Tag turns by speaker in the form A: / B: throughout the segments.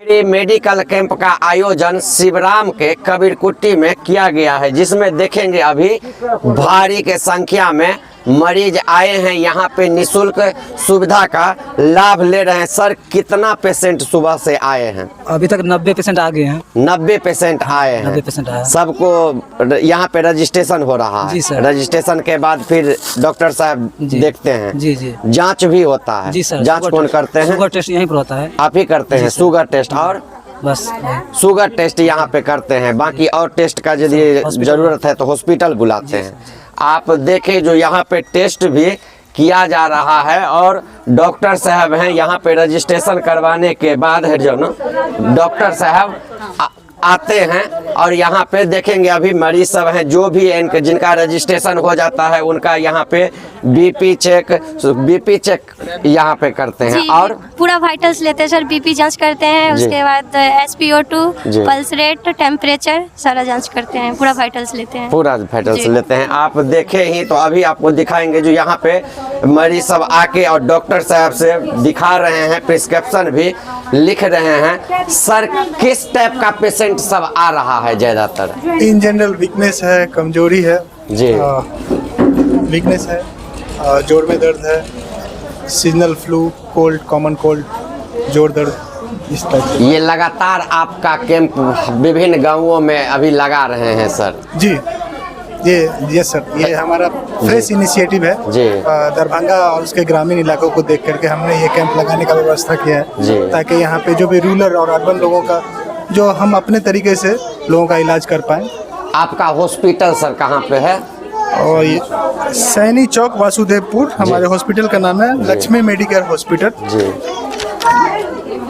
A: Medical camp का आयोजन शिवराम के कबीरकुट्टी में किया गया है, जिसमें देखेंगे अभी भारी के संख्या में मरीज आए हैं। यहाँ पे निशुल्क सुविधा का लाभ ले रहे हैं। सर, कितना पेशेंट सुबह से आए हैं?
B: अभी तक 90 पेशेंट आ गए हैं।
A: 90 पेशेंट आए हैं।
B: 90 पेशेंट आए हैं।
A: सबको यहाँ पे रजिस्ट्रेशन हो रहा है।
B: जी सर।
A: रजिस्ट्रेशन के बाद फिर डॉक्टर साहब देखते हैं।
B: जी जी।
A: जांच भी होता है।
B: जी सर।
A: जांच कौन करते हैं?
B: शुगर टेस्ट यहीं पर होता है।
A: आप ही करते हैं? शुगर टेस्ट और
B: बस
A: शुगर टेस्ट यहाँ पे करते हैं। बाकी और टेस्ट का यदि जरूरत है तो हॉस्पिटल बुलाते हैं। आप देखें जो यहाँ पे टेस्ट भी किया जा रहा है और डॉक्टर साहब हैं यहाँ पे रजिस्ट्रेशन करवाने के बाद है जो ना डॉक्टर साहब आते हैं और यहाँ पे देखेंगे अभी मरीज सब हैं जो भी इनके जिनका रजिस्ट्रेशन हो जाता है उनका यहाँ पे बीपी चेक यहाँ पे करते हैं और
C: पूरा वाइटल्स लेते हैं सर। बीपी जांच करते हैं, उसके बाद SpO2, पल्स रेट, टेम्परेचर सारा जांच करते हैं। पूरा वाइटल्स लेते हैं। पूरा
A: वाइटल्स लेते हैं। आप देखे ही तो अभी आपको दिखाएंगे जो यहाँ पे मरीज सब आके और डॉक्टर साहब से दिखा रहे हैं, प्रिस्क्रिप्शन भी लिख रहे हैं। सर, किस टाइप का पेशेंट सब आ रहा है ज्यादातर?
D: इन जनरल वीकनेस है, कमजोरी है
A: जी,
D: वीकनेस है, जोड़ में दर्द है, seasonal flu, cold, common cold, जोड़ दर्द, इस टाइप।
A: ये लगातार आपका कैंप विभिन्न गांवों में अभी लगा रहे हैं सर?
D: जी, ये सर, ये हमारा फ्रेश इनिशिएटिव है
A: जी।
D: दरभंगा और उसके ग्रामीण इलाकों को देख करके हमने ये कैंप लगाने का व्यवस्था किया है, ताकि यहाँ पे जो भी रूरल और अर्बन लोगों का जो हम अपने तरीके से लोगों का इलाज कर पाएँ।
A: आपका हॉस्पिटल सर कहाँ पे है?
D: और ये सैनी चौक, वासुदेवपुर। हमारे हॉस्पिटल का नाम है लक्ष्मी मेडिकेयर हॉस्पिटल।
A: जी,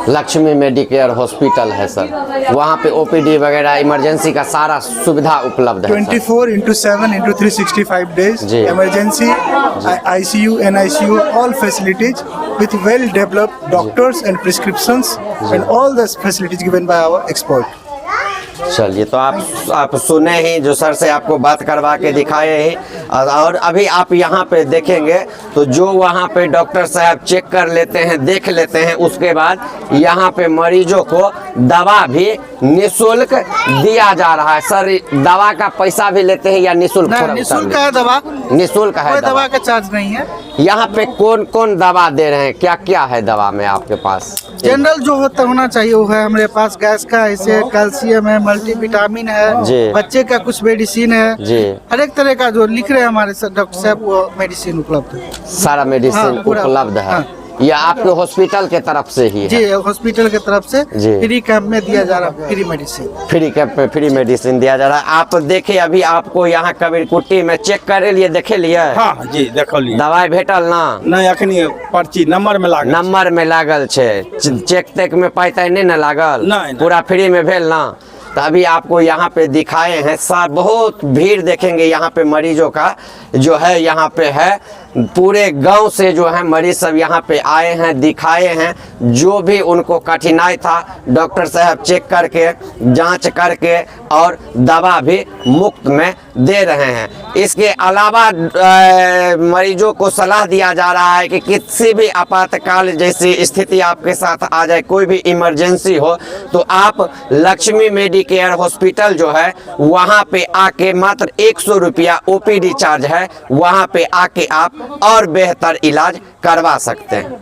A: लक्ष्मी मेडिकेयर हॉस्पिटल है सर। वहाँ पे OPD वगैरह इमरजेंसी का सारा सुविधा उपलब्ध है।
D: 24/7/365 days emergency, ICU, NICU, all facilities with well developed doctors and prescriptions and all the facilities given by our expert.
A: चलिए, तो आप सुने ही जो सर से आपको बात करवा के दिखाए ही। और अभी आप यहाँ पे देखेंगे तो जो वहाँ पे डॉक्टर साहब चेक कर लेते हैं, देख लेते हैं, उसके बाद यहाँ पे मरीजों को दवा भी निःशुल्क दिया जा रहा है। सर, दवा का पैसा भी लेते हैं या निःशुल्क?
D: निःशुल्क है दवा,
A: निःशुल्क है।
D: दवा का चार्ज नहीं है।
A: यहाँ पे कौन कौन दवा दे रहे हैं? क्या क्या है दवा में आपके पास?
E: जनरल जो होना चाहिए वो है हमारे पास। गैस का ऐसे कैल्शियम है, मल्टीविटामिन है, बच्चे का कुछ मेडिसिन है, हर एक तरह का जो लिख रहे हैं हमारे डॉक्टर साहब वो मेडिसिन उपलब्ध है।
A: सारा मेडिसिन उपलब्ध है। ये आपके हॉस्पिटल के तरफ से ही है?
E: जी, हॉस्पिटल के तरफ से फ्री कैंप में दिया जा रहा है। फ्री मेडिसिन,
A: फ्री कैंप में फ्री मेडिसिन दिया जा रहा है। आप देखे अभी आपको यहाँ कबीरकुट्टी में चेक करे लिए देखे लिए?
F: हाँ जी, देखो लिए।
A: दवाई भेटल ना?
F: नहीं, अखनी पर्ची नंबर में लागल छे।
A: चेक तेक में पाई नहीं न लागल?
F: नहीं,
A: पूरा फ्री में भेल ना? तो अभी आपको यहाँ पे दिखाए हैं। बहुत भीड़ देखेंगे यहाँ पे मरीजों का जो है। यहाँ पे है पूरे गांव से जो है मरीज सब यहाँ पे आए हैं, दिखाए हैं। जो भी उनको कठिनाई था डॉक्टर साहब चेक करके, जांच करके और दवा भी मुफ्त में दे रहे हैं। इसके अलावा मरीजों को सलाह दिया जा रहा है कि किसी भी आपातकाल जैसी स्थिति आपके साथ आ जाए, कोई भी इमरजेंसी हो, तो आप लक्ष्मी मेडिकेयर हॉस्पिटल जो है वहाँ पे आके मात्र 100 रुपया OPD चार्ज है, वहाँ पे आके आप और बेहतर इलाज करवा सकते हैं।